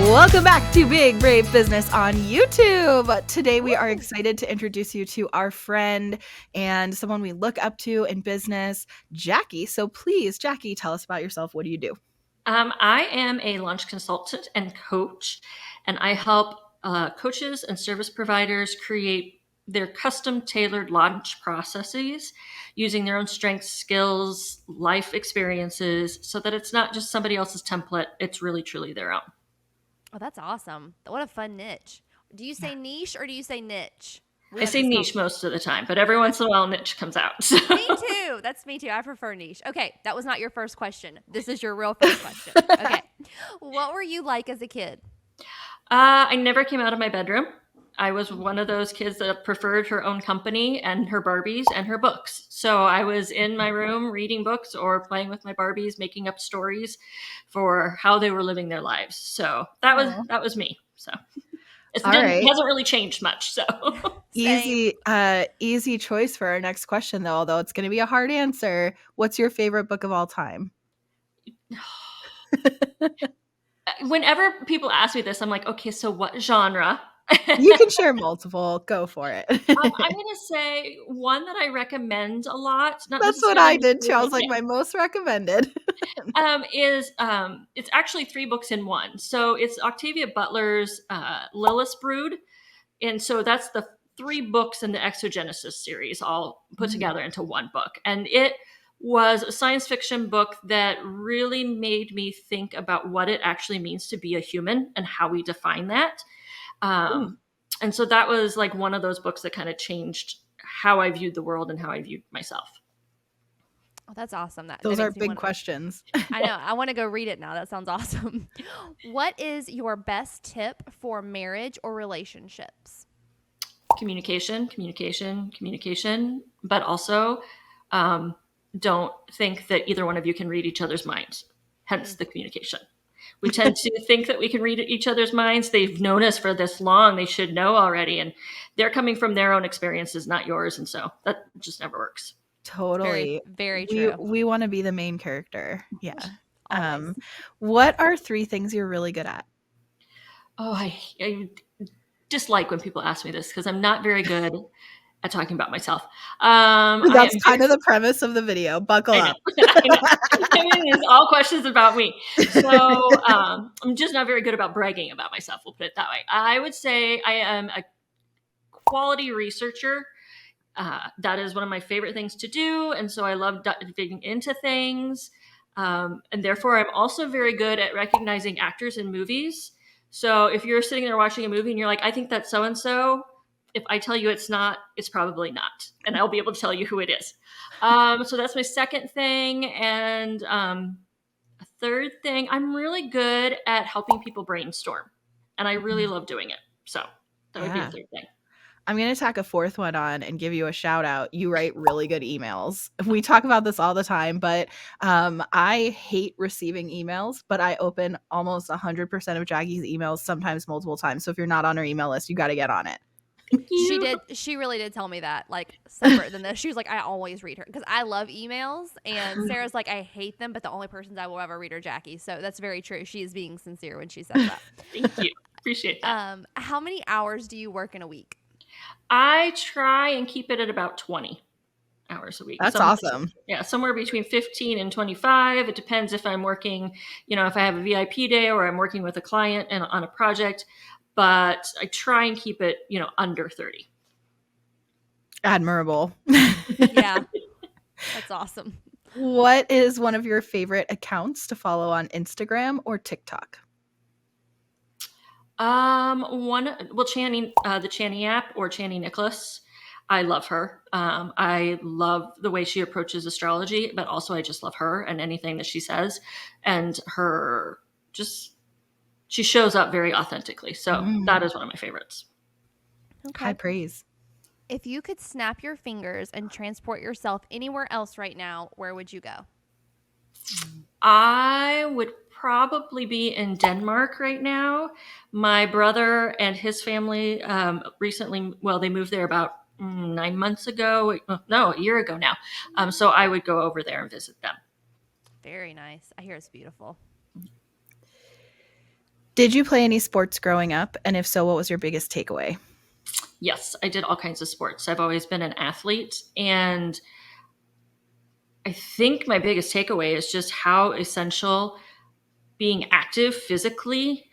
Welcome back to Big Brave Business on YouTube. Today we are excited to introduce you to our friend and someone we look up to in business, Jacki. So please, Jacki, tell us about yourself. What do you do? I am a launch consultant and coach, and I help coaches and service providers create their custom tailored launch processes using their own strengths, skills, life experiences, so that it's not just somebody else's template, it's really truly their own. Oh, that's awesome. What a fun niche. Do you say niche or do you say niche? We I have say this niche most of the time, but every once in a while niche comes out. So. Me too. That's me too. I prefer niche. Okay, that was not your first question. This is your real first question. Okay. What were you like as a kid? I never came out of my bedroom. I was one of those kids that preferred her own company and her Barbies and her books. So I was in my room reading books or playing with my Barbies, making up stories for how they were living their lives. So that was me. So it hasn't really changed much. So easy choice for our next question, though. Although it's going to be a hard answer. What's your favorite book of all time? Whenever people ask me this, I'm like, okay, so what genre? You can share multiple. Go for it. I'm going to say one that I recommend a lot. That's what I did too. I was like, my most recommended. It's actually 3 books in one. So it's Octavia Butler's Lilith's Brood. And so that's the 3 books in the Exogenesis series all put together into one book. And it was a science fiction book that really made me think about what it actually means to be a human and how we define that. And so that was like one of those books that kind of changed how I viewed the world and how I viewed myself. Oh, that's awesome. Those are big questions. I know. I want to go read it now. That sounds awesome. What is your best tip for marriage or relationships? Communication, but also don't think that either one of you can read each other's minds, hence the communication. We tend to think that we can read each other's minds. They've known us for this long. They should know already. And they're coming from their own experiences, not yours. And so that just never works. Totally. Very true. We want to be the main character. Yeah. What are 3 things you're really good at? Oh, I dislike when people ask me this because I'm not very good at talking about myself. That's kind of the premise of the video. Buckle up. I mean, it's all questions about me. So I'm just not very good about bragging about myself. We'll put it that way. I would say I am a quality researcher. That is one of my favorite things to do. And so I love digging into things. And therefore, I'm also very good at recognizing actors in movies. So if you're sitting there watching a movie and you're like, I think that's so-and-so, if I tell you it's not, it's probably not. And I'll be able to tell you who it is. So that's my second thing. And a third thing, I'm really good at helping people brainstorm. And I really love doing it. So that would be a third thing. I'm going to tack a 4th one on and give you a shout out. You write really good emails. We talk about this all the time, but I hate receiving emails, but I open almost 100% of Jacki's emails, sometimes multiple times. So if you're not on her email list, you got to get on it. She really did tell me that, like, separate than this. She was like, I always read her because I love emails, and Sarah's like, I hate them, but the only persons I will ever read are Jacki. So that's very true. She is being sincere when she says that. Thank you. Appreciate that. How many hours do you work in a week? I try and keep it at about 20 hours a week. That's awesome. Yeah, somewhere between 15 and 25. It depends if I'm working, if I have a VIP day or I'm working with a client and on a project. But I try and keep it, under 30. Admirable. Yeah, that's awesome. What is one of your favorite accounts to follow on Instagram or TikTok? Channing, the Channing app, or Channing Nicholas. I love her. I love the way she approaches astrology, but also I just love her and anything that she says, and she shows up very authentically. So that is one of my favorites. Okay. High praise. If you could snap your fingers and transport yourself anywhere else right now, where would you go? I would probably be in Denmark right now. My brother and his family recently, they moved there about 9 months ago. No, a year ago now. So I would go over there and visit them. Very nice. I hear it's beautiful. Did you play any sports growing up? And if so, what was your biggest takeaway? Yes, I did all kinds of sports. I've always been an athlete. And I think my biggest takeaway is just how essential being active physically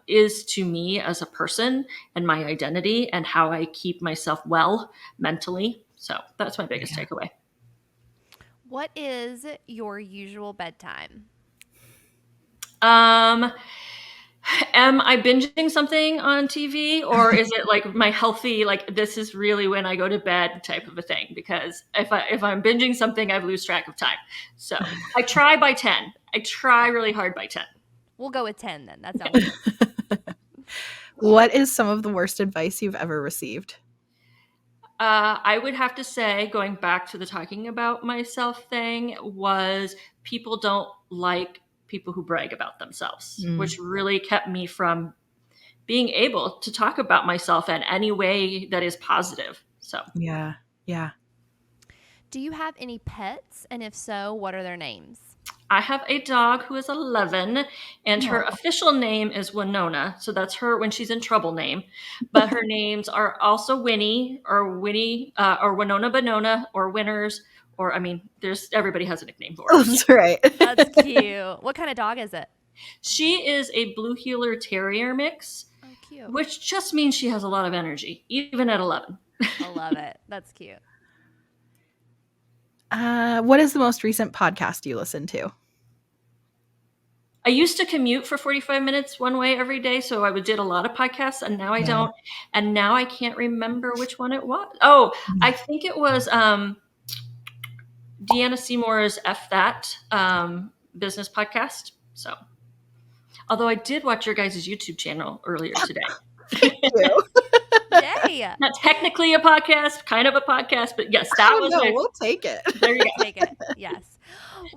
is to me as a person and my identity and how I keep myself well mentally. So that's my biggest takeaway. What is your usual bedtime? Am I binging something on TV, or is it like my healthy, like this is really when I go to bed type of a thing? Because if I'm binging something, I lose track of time. So I try by 10. I try really hard by 10. We'll go with 10 then. That sounds good. What is some of the worst advice you've ever received? I would have to say, going back to the talking about myself thing, was people don't like people who brag about themselves, which really kept me from being able to talk about myself in any way that is positive. So, yeah. Do you have any pets? And if so, what are their names? I have a dog who is 11, and her official name is Winona. So that's her when she's in trouble name. But her names are also Winnie or Winona Bonona or Winners. Or, I mean, everybody has a nickname for her. That's right. That's cute. What kind of dog is it? She is a Blue Heeler Terrier mix, Oh, cute. which just means she has a lot of energy, even at 11. I love it. That's cute. What is the most recent podcast you listened to? I used to commute for 45 minutes one way every day, so I did a lot of podcasts, and now I don't. And now I can't remember which one it was. Oh, I think it was Deanna Seymour's F That business podcast. So, although I did watch your guys' YouTube channel earlier today. Yay. Not technically a podcast, kind of a podcast, but yes, that was we'll take it. There you go. Take it. Yes.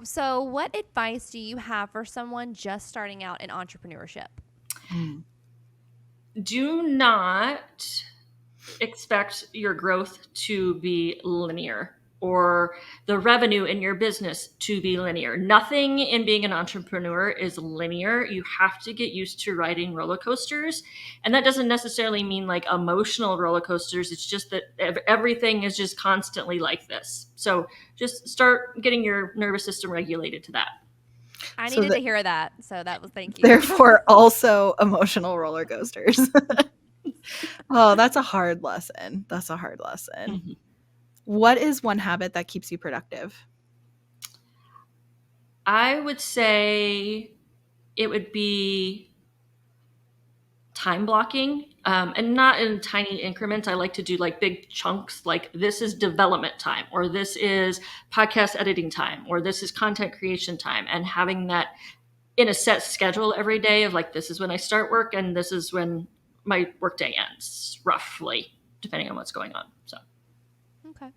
So, what advice do you have for someone just starting out in entrepreneurship? Do not expect your growth to be linear or the revenue in your business to be linear. Nothing in being an entrepreneur is linear. You have to get used to riding roller coasters. And that doesn't necessarily mean like emotional roller coasters. It's just that everything is just constantly like this. So just start getting your nervous system regulated to that. I needed to hear that. So that was thank you. Therefore, also emotional roller coasters. Oh, that's a hard lesson. Mm-hmm. What is one habit that keeps you productive? I would say it would be time blocking, and not in tiny increments. I like to do like big chunks, like this is development time, or this is podcast editing time, or this is content creation time, and having that in a set schedule every day of like, this is when I start work and this is when my workday ends, roughly, depending on what's going on. So. Okay.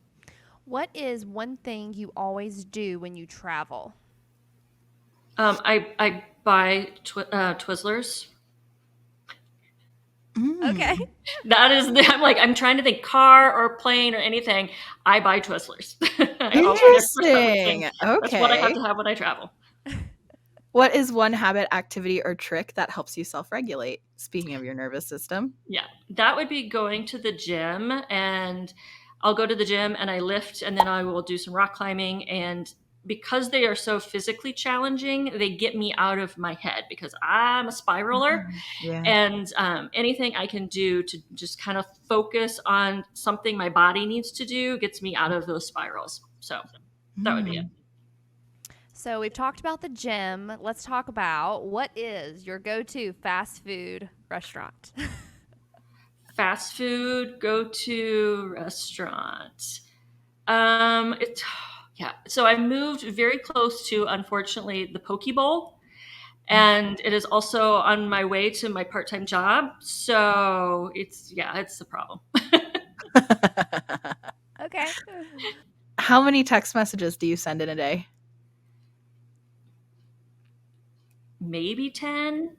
What is one thing you always do when you travel? I buy Twizzlers. Okay. That is, I'm trying to think car or plane or anything. I buy Twizzlers. Interesting. Okay. That's what I have to have when I travel. What is one habit, activity, or trick that helps you self-regulate? Speaking of your nervous system. Yeah, that would be going to the gym, and I'll go to the gym and I lift, and then I will do some rock climbing. And because they are so physically challenging, they get me out of my head because I'm a spiraler. Yeah. And anything I can do to just kind of focus on something my body needs to do gets me out of those spirals. So that would be it. So we've talked about the gym. Let's talk about what is your go-to fast food restaurant? Fast food go-to restaurant. So I moved very close to, unfortunately, the Poke Bowl, and it is also on my way to my part-time job. So it's the problem. Okay. How many text messages do you send in a day? Maybe 10.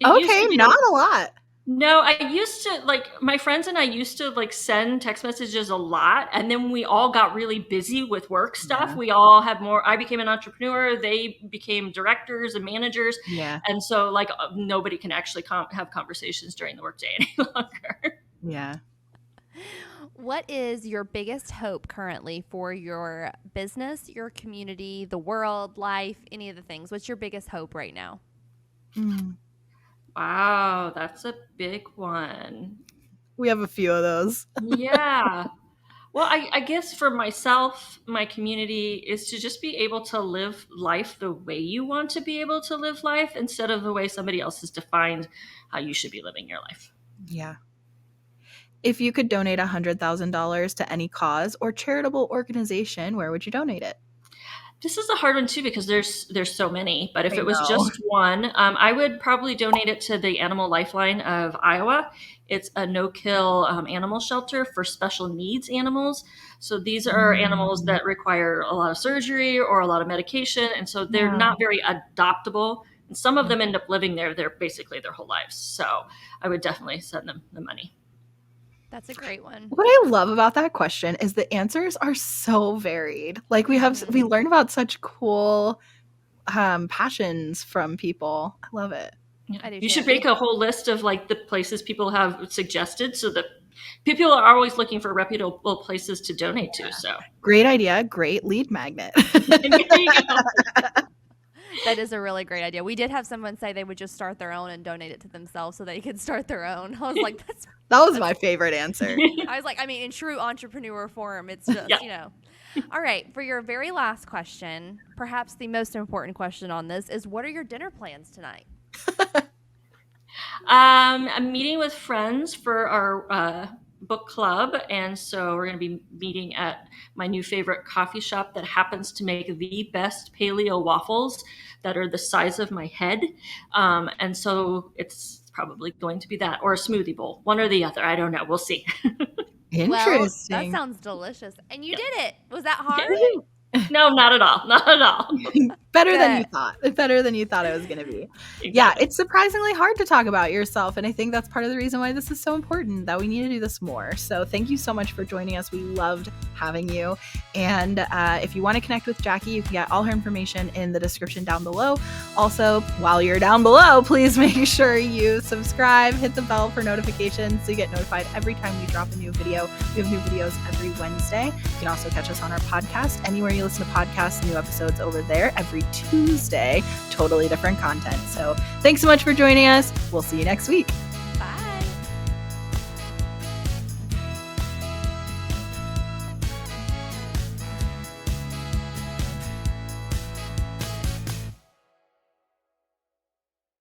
Okay, not a lot. No, I used to, like, my friends and I used to like send text messages a lot, and then we all got really busy with work stuff. Yeah. We all had more. I became an entrepreneur. They became directors and managers, Yeah. and so like nobody can actually have conversations during the workday any longer. Yeah. What is your biggest hope currently for your business, your community, the world, life, any of the things? What's your biggest hope right now? Mm. Wow, that's a big one. We have a few of those. Yeah. Well, I guess for myself, my community is to just be able to live life the way you want to be able to live life instead of the way somebody else has defined how you should be living your life. Yeah. If you could donate $100,000 to any cause or charitable organization, where would you donate it? This is a hard one too because there's so many. But if I it was know. just one, I would probably donate it to the Animal Lifeline of Iowa. It's a no-kill animal shelter for special needs animals. So these are animals Mm. that require a lot of surgery or a lot of medication, and so they're Yeah. not very adoptable. And some of them end up living there basically their whole lives. So I would definitely send them the money. That's a great one. What I love about that question is the answers are so varied. Like we learn about such cool passions from people. I love it. Yeah. I do You too. should make a whole list of like the places people have suggested so that people are always looking for reputable places to donate to. So Great idea. Great lead magnet. there you go. That is a really great idea. We did have someone say they would just start their own and donate it to themselves so they could start their own. I was like, That was my favorite answer. I was like, I mean, in true entrepreneur form, it's just, Yeah. All right, for your very last question, perhaps the most important question on this is, what are your dinner plans tonight? I'm meeting with friends for our book club, and so we're going to be meeting at my new favorite coffee shop that happens to make the best paleo waffles that are the size of my head. And so it's probably going to be that or a smoothie bowl, one or the other. I don't know. We'll see. Well, that Interesting. sounds delicious. And you did it. Was that Yeah. hard? No, not at all. Not at all. Better than you Good. thought. Better than you thought it was going to be. Exactly. Yeah, it's surprisingly hard to talk about yourself. And I think that's part of the reason why this is so important, that we need to do this more. So thank you so much for joining us. We loved having you. And if you want to connect with Jacki, you can get all her information in the description down below. Also, while you're down below, please make sure you subscribe, hit the bell for notifications so you get notified every time we drop a new video. We have new videos every Wednesday. You can also catch us on our podcast. Anywhere you listen to podcasts, new episodes over there every Tuesday. Totally different content. So thanks so much for joining us. We'll see you next week.